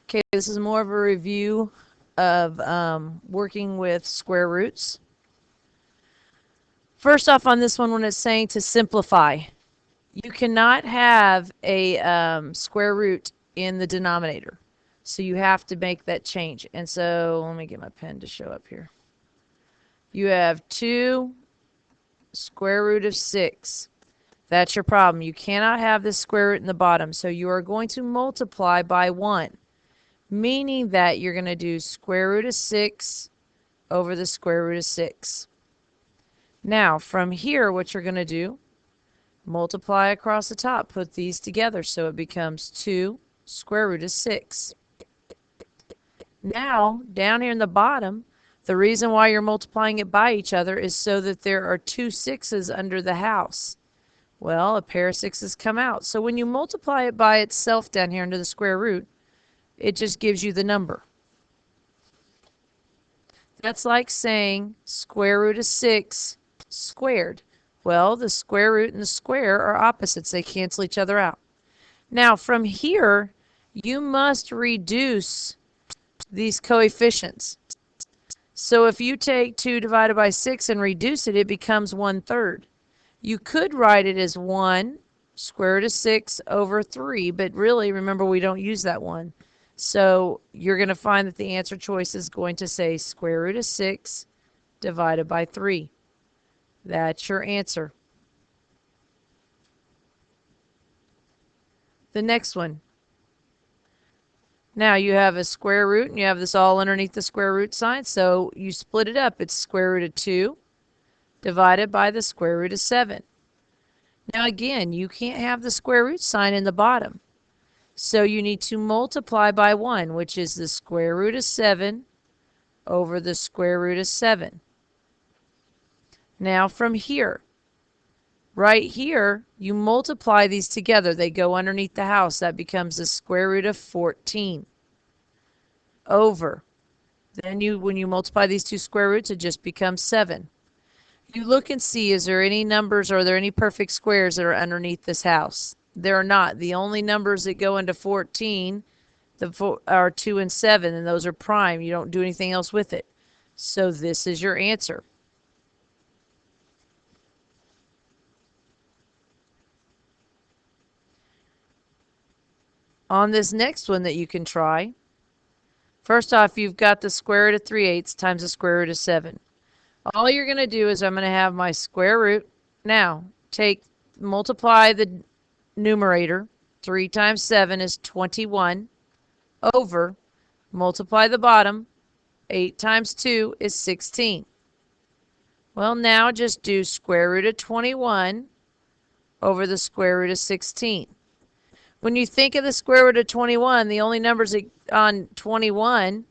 Okay, this is more of a review of working with square roots. First off on this one, when it's saying to simplify, you cannot have a square root in the denominator. So you have to make that change. And so let me get my pen to show up here. You have 2 square root of 6. That's your problem. You cannot have this square root in the bottom. So you are going to multiply by 1, meaning that you're going to do square root of 6 over the square root of 6. Now, from here, what you're going to do, multiply across the top. Put these together so it becomes 2 square root of 6. Now, down here in the bottom, the reason why you're multiplying it by each other is so that there are 2 6's under the house. Well, a pair of 6's come out. So when you multiply it by itself down here under the square root, it just gives you the number. That's like saying square root of 6 squared. Well, the square root and the square are opposites. They cancel each other out. Now, from here, you must reduce these coefficients. So if you take 2 divided by 6 and reduce it, it becomes 1/3. You could write it as 1 square root of 6 over 3, but really, remember, we don't use that one. So you're going to find that the answer choice is going to say square root of 6 divided by 3. That's your answer. The next one. Now you have a square root and you have this all underneath the square root sign. So you split it up. It's square root of 2 divided by the square root of 7. Now again, you can't have the square root sign in the bottom. So you need to multiply by 1, which is the square root of 7 over the square root of 7. Now from here, right here, you multiply these together. They go underneath the house. That becomes the square root of 14 over. Then when you multiply these 2 square roots, it just becomes 7. You look and see, is there any numbers, or are there any perfect squares that are underneath this house? There are not. The only numbers that go into 14 are 2 and 7, and those are prime. You don't do anything else with it. So this is your answer. On this next one that you can try, first off, you've got the square root of 3/8 times the square root of 7. All you're going to do is I'm going to have my square root. Now, multiply the numerator. 3 times 7 is 21 over, multiply the bottom. 8 times 2 is 16. Well, now just do square root of 21 over the square root of 16. When you think of the square root of 21, the only numbers on 21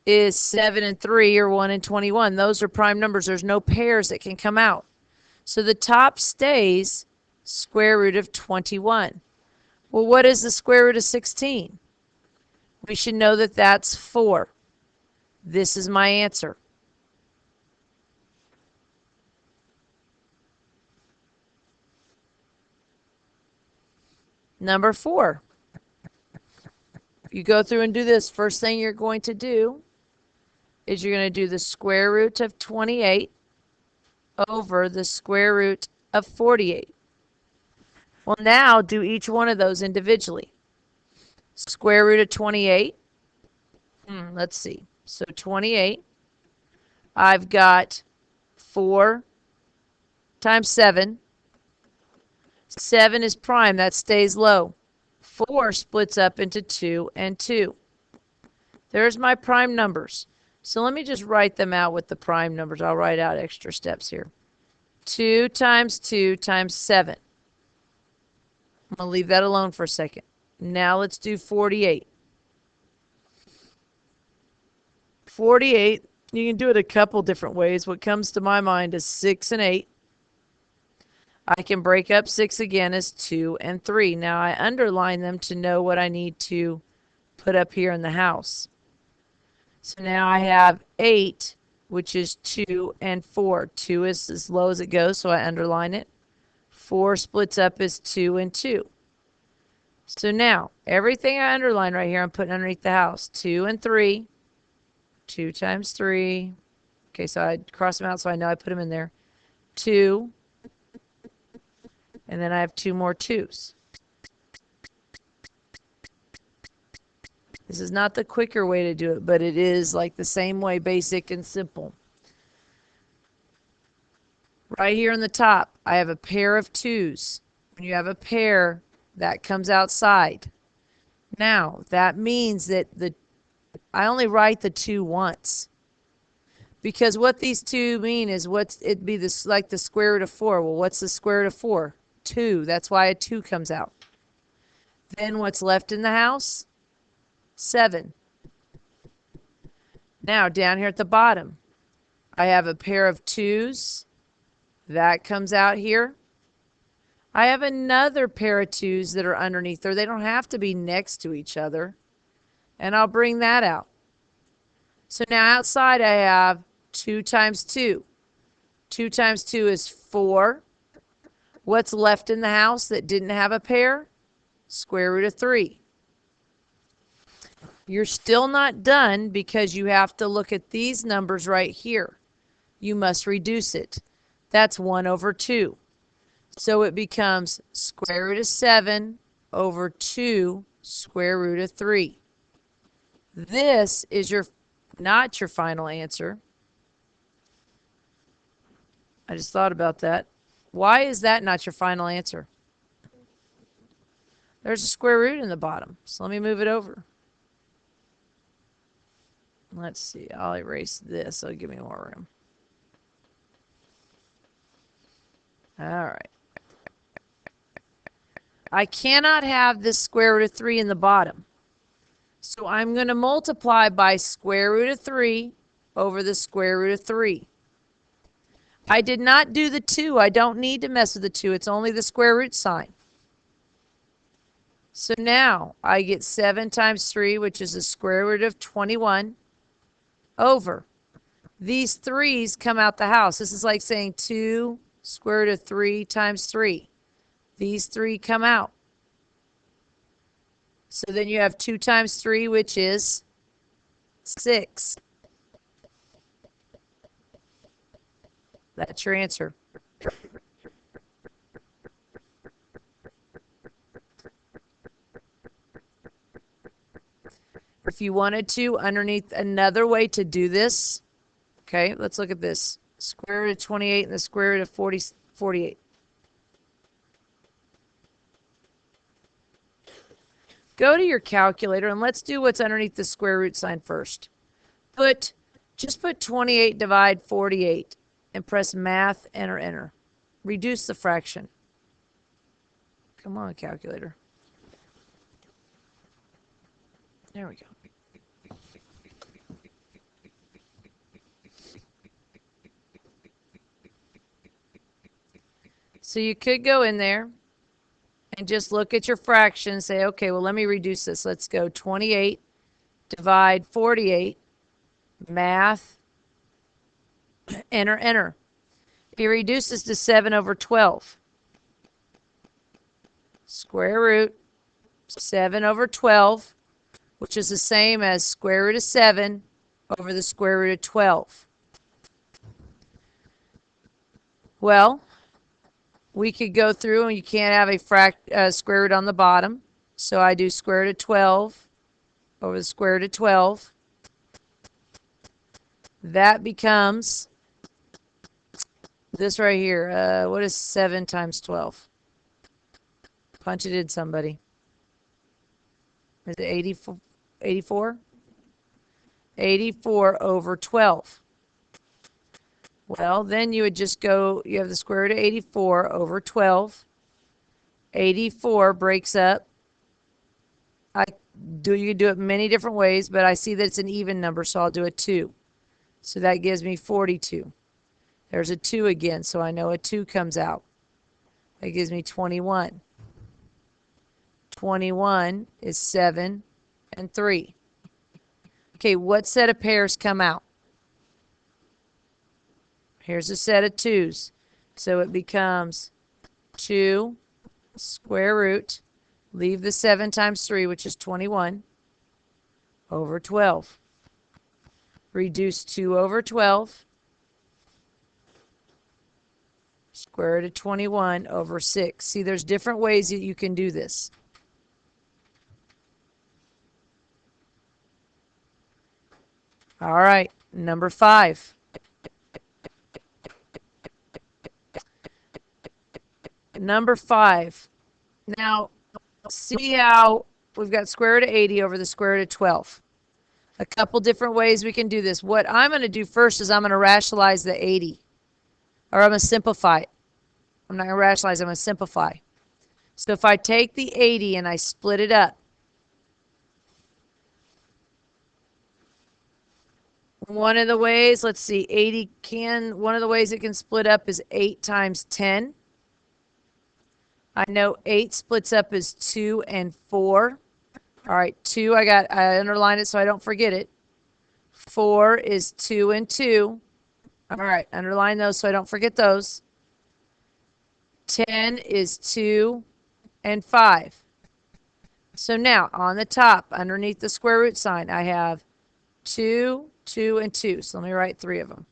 is 7 and 3, or 1 and 21. Those are prime numbers. There's no pairs that can come out. So the top stays square root of 21. Well, what is the square root of 16? We should know that that's 4. This is my answer. Number 4. If you go through and do this, first thing you're going to do is you're going to do the square root of 28 over the square root of 48. Well, now do each one of those individually. Square root of 28. Let's see. So 28. I've got 4 times 7. 7 is prime. That stays low. 4 splits up into 2 and 2. There's my prime numbers. So let me just write them out with the prime numbers. I'll write out extra steps here. 2 times 2 times 7. I'm going to leave that alone for a second. Now let's do 48. 48, you can do it a couple different ways. What comes to my mind is 6 and 8. I can break up 6 again as 2 and 3. Now I underline them to know what I need to put up here in the house. So now I have 8, which is 2 and 4. 2 is as low as it goes, so I underline it. 4 splits up as 2 and 2. So now, everything I underlined right here, I'm putting underneath the house. 2 and 3. 2 times 3. Okay, so I cross them out so I know I put them in there. 2. And then I have 2 more 2's. This is not the quicker way to do it, but it is like the same way, basic and simple. Right here on the top, I have a pair of 2's. When you have a pair, that comes outside. Now, that means that I only write the 2 once. Because what these 2 mean is it'd be this like the square root of 4. Well, what's the square root of 4? 2. That's why a 2 comes out. Then what's left in the house? 7. Now, down here at the bottom, I have a pair of 2's. That comes out here. I have another pair of 2's that are underneath there. They don't have to be next to each other. And I'll bring that out. So now outside I have 2 times 2. 2 times 2 is 4. What's left in the house that didn't have a pair? Square root of 3. You're still not done because you have to look at these numbers right here. You must reduce it. That's 1 over 2. So it becomes square root of 7 over 2 square root of 3. This is not your final answer. I just thought about that. Why is that not your final answer? There's a square root in the bottom. So let me move it over. Let's see. I'll erase this. It'll give me more room. All right. I cannot have this square root of 3 in the bottom. So I'm going to multiply by square root of 3 over the square root of 3. I did not do the 2. I don't need to mess with the 2. It's only the square root sign. So now I get 7 times 3, which is the square root of 21, over. These 3's come out the house. This is like saying 2 square root of 3 times 3. These 3 come out. So then you have 2 times 3, which is 6. That's your answer. If you wanted to, underneath another way to do this, okay, let's look at this. Square root of 28 and the square root of 48. Go to your calculator and let's do what's underneath the square root sign first. Just put 28 divide 48 and press math, enter, enter. Reduce the fraction. Come on, calculator. There we go. So you could go in there and just look at your fraction and say, okay, well, let me reduce this. Let's go 28 divide 48, math, enter, enter. It reduces to 7 over 12. Square root 7 over 12, which is the same as square root of 7 over the square root of 12. Well, we could go through and you can't have a square root on the bottom. So I do square root of 12 over the square root of 12. That becomes this right here. What is 7 times 12? Punch it in, somebody. Is it 84? 84? 84 over 12. Well, then you would just go, you have the square root of 84 over 12. 84 breaks up. You can do it many different ways, but I see that it's an even number, so I'll do a 2. So that gives me 42. There's a 2 again, so I know a 2 comes out. That gives me 21. 21 is 7 and 3. Okay, what set of pairs come out? Here's a set of 2's. So it becomes 2 square root. Leave the 7 times 3, which is 21, over 12. Reduce 2 over 12. Square root of 21 over 6. See, there's different ways that you can do this. All right, number 5. Number 5. Now, see how we've got square root of 80 over the square root of 12. A couple different ways we can do this. What I'm going to do first is I'm going to rationalize the 80. Or I'm going to simplify it. I'm not going to rationalize, I'm going to simplify. So if I take the 80 and I split it up, one of the ways, let's see, one of the ways it can split up is 8 times 10. I know 8 splits up as 2 and 4. All right, 2, I underlined it so I don't forget it. 4 is 2 and 2. All right, underline those so I don't forget those. 10 is 2 and 5. So now, on the top, underneath the square root sign, I have 2, 2, and 2. So let me write 3 of them.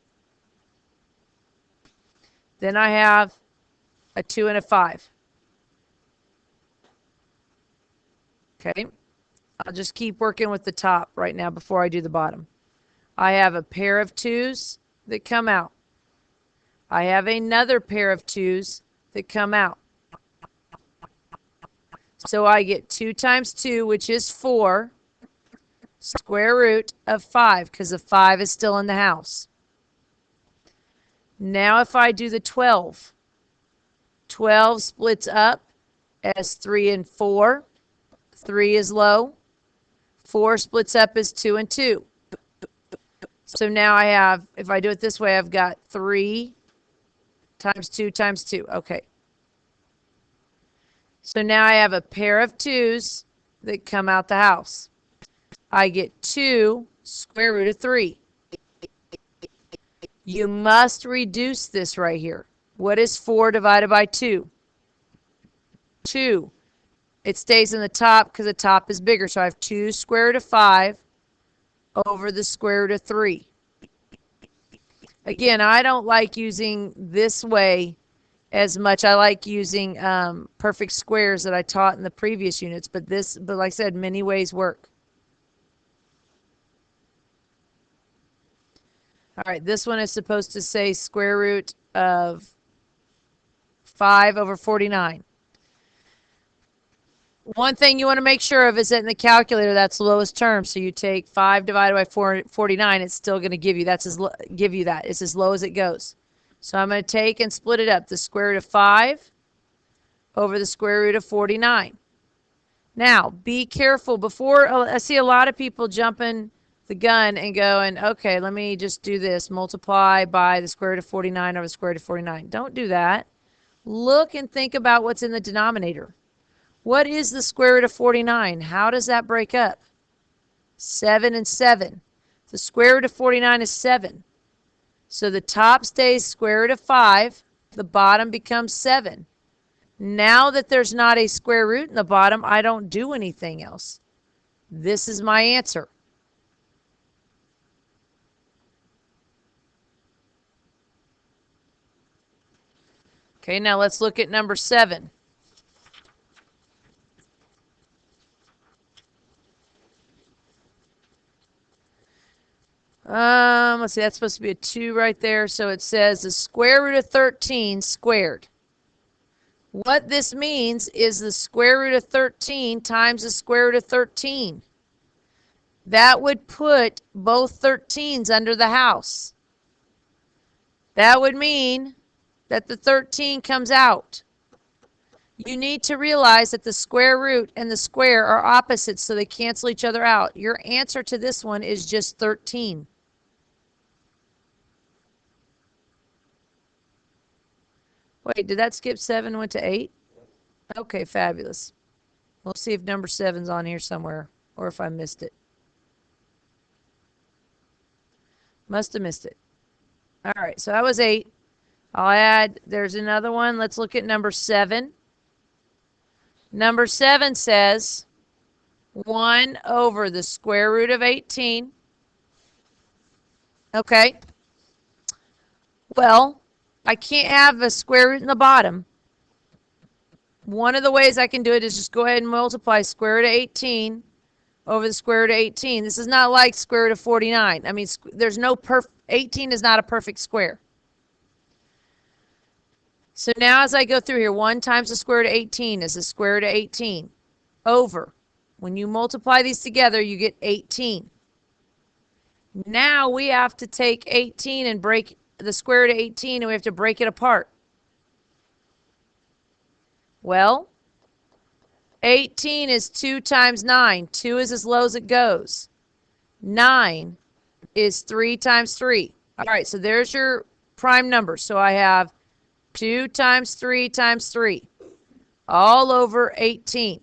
Then I have a 2 and a 5. Okay, I'll just keep working with the top right now before I do the bottom. I have a pair of 2's that come out. I have another pair of 2's that come out. So I get 2 times 2, which is 4, square root of 5, because the 5 is still in the house. Now if I do the 12, 12 splits up as 3 and 4. 3 is low. 4 splits up as 2 and 2. So now I have, if I do it this way, I've got 3 times 2 times 2. Okay. So now I have a pair of 2's that come out the house. I get 2 square root of 3. You must reduce this right here. What is 4 divided by 2? 2. It stays in the top because the top is bigger. So I have 2 square root of 5 over the square root of 3. Again, I don't like using this way as much. I like using perfect squares that I taught in the previous units, but like I said, many ways work. All right, this one is supposed to say square root of 5 over 49. One thing you want to make sure of is that in the calculator, that's the lowest term. So you take 5 divided by 49, it's still going to give you that. It's as low as it goes. So I'm going to take and split it up. The square root of 5 over the square root of 49. Now, be careful. I see a lot of people jumping the gun and going, okay, let me just do this. Multiply by the square root of 49 over the square root of 49. Don't do that. Look and think about what's in the denominator. What is the square root of 49? How does that break up? 7 and 7. The square root of 49 is 7. So the top stays square root of 5. The bottom becomes 7. Now that there's not a square root in the bottom, I don't do anything else. This is my answer. Okay, now let's look at number 7. Let's see, that's supposed to be a 2 right there. So it says the square root of 13 squared. What this means is the square root of 13 times the square root of 13. That would put both 13s under the house. That would mean that the 13 comes out. You need to realize that the square root and the square are opposites, so they cancel each other out. Your answer to this one is just 13. Wait, did that skip 7 and went to 8? Okay, fabulous. We'll see if number 7's on here somewhere, or if I missed it. Must have missed it. All right, so that was 8. I'll add, there's another one. Let's look at number 7. Number 7 says 1 over the square root of 18. Okay. Well, I can't have a square root in the bottom. One of the ways I can do it is just go ahead and multiply square root of 18 over the square root of 18. This is not like square root of 49. I mean, there's no 18 is not a perfect square. So now as I go through here, 1 times the square root of 18 is the square root of 18 over. When you multiply these together, you get 18. Now we have to take 18 and break the square root of 18, and we have to break it apart. Well, 18 is 2 times 9. 2 is as low as it goes. 9 is 3 times 3. All right, so there's your prime number. So I have 2 times 3 times 3, all over 18.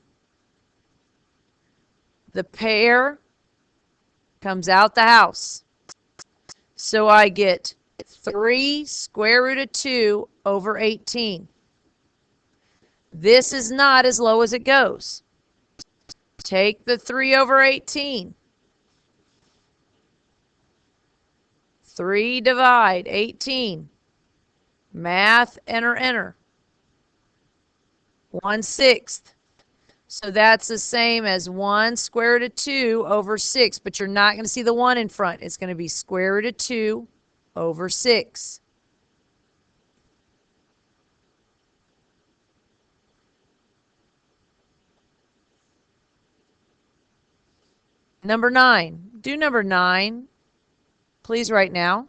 The pair comes out the house. So I get 3 square root of 2 over 18. This is not as low as it goes. Take the 3 over 18. 3 divide 18. Math, enter, enter. 1/6. So that's the same as 1 square root of 2 over 6, but you're not going to see the 1 in front. It's going to be square root of 2 over 6. Number 9. Do number 9, please, right now.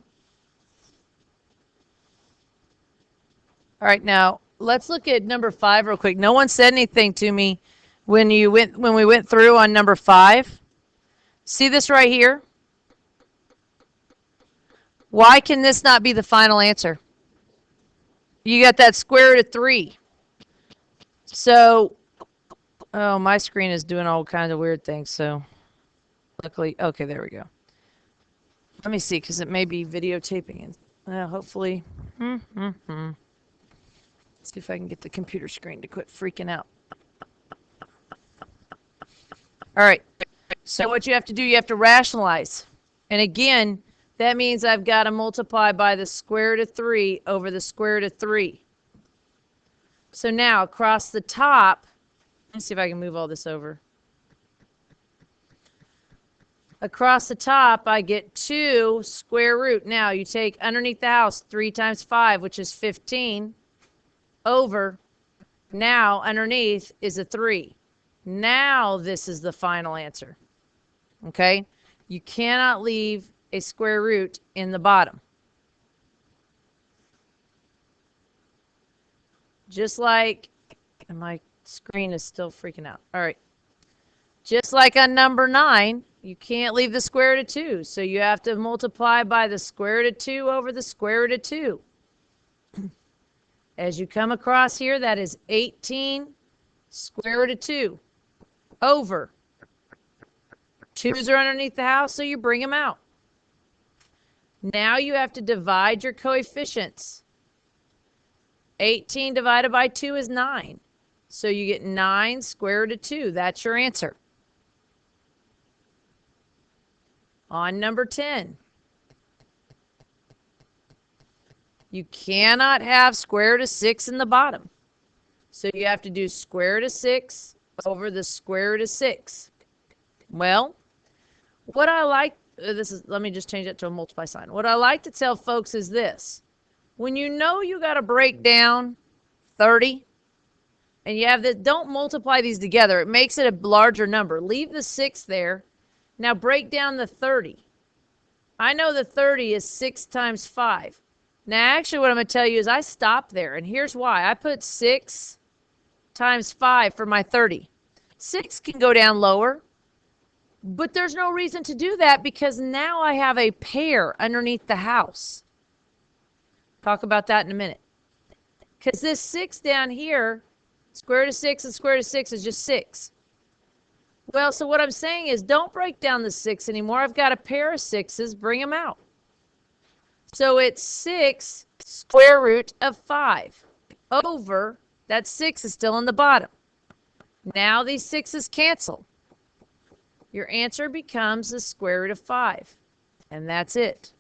All right, now let's look at number 5 real quick. No one said anything to me when we went through on number 5. See this right here? Why can this not be the final answer? You got that square root of 3. So, oh, my screen is doing all kinds of weird things. So, luckily, okay, there we go. Let me see, because it may be videotaping. Hopefully. See if I can get the computer screen to quit freaking out. All right. So what you have to do, you have to rationalize. And again, that means I've got to multiply by the square root of 3 over the square root of 3. So now across the top, let's see if I can move all this over. Across the top, I get 2 square root. Now you take underneath the house 3 times 5, which is 15, over. Now underneath is a 3. Now this is the final answer. Okay? You cannot leave a square root in the bottom. Just like, and my screen is still freaking out. All right. Just like on number 9, you can't leave the square root of 2. So you have to multiply by the square root of 2 over the square root of 2. As you come across here, that is 18 square root of 2 over. 2's are underneath the house, so you bring them out. Now you have to divide your coefficients. 18 divided by 2 is 9. So you get 9 square root of 2. That's your answer. On number 10. You cannot have square root of 6 in the bottom. So you have to do square root of 6 over the square root of 6. Well, what I like, let me just change that to a multiply sign. What I like to tell folks is this. When you know you got to break down 30, and you have this, don't multiply these together. It makes it a larger number. Leave the 6 there. Now break down the 30. I know the 30 is 6 times 5. Now, actually, what I'm going to tell you is I stop there, and here's why. I put 6 times 5 for my 30. 6 can go down lower, but there's no reason to do that because now I have a pair underneath the house. Talk about that in a minute. Because this 6 down here, square root of 6 and square root of 6 is just 6. Well, so what I'm saying is don't break down the 6 anymore. I've got a pair of 6's. Bring them out. So it's 6 square root of 5 over, that 6 is still in the bottom. Now these 6's cancel. Your answer becomes the square root of 5. And that's it.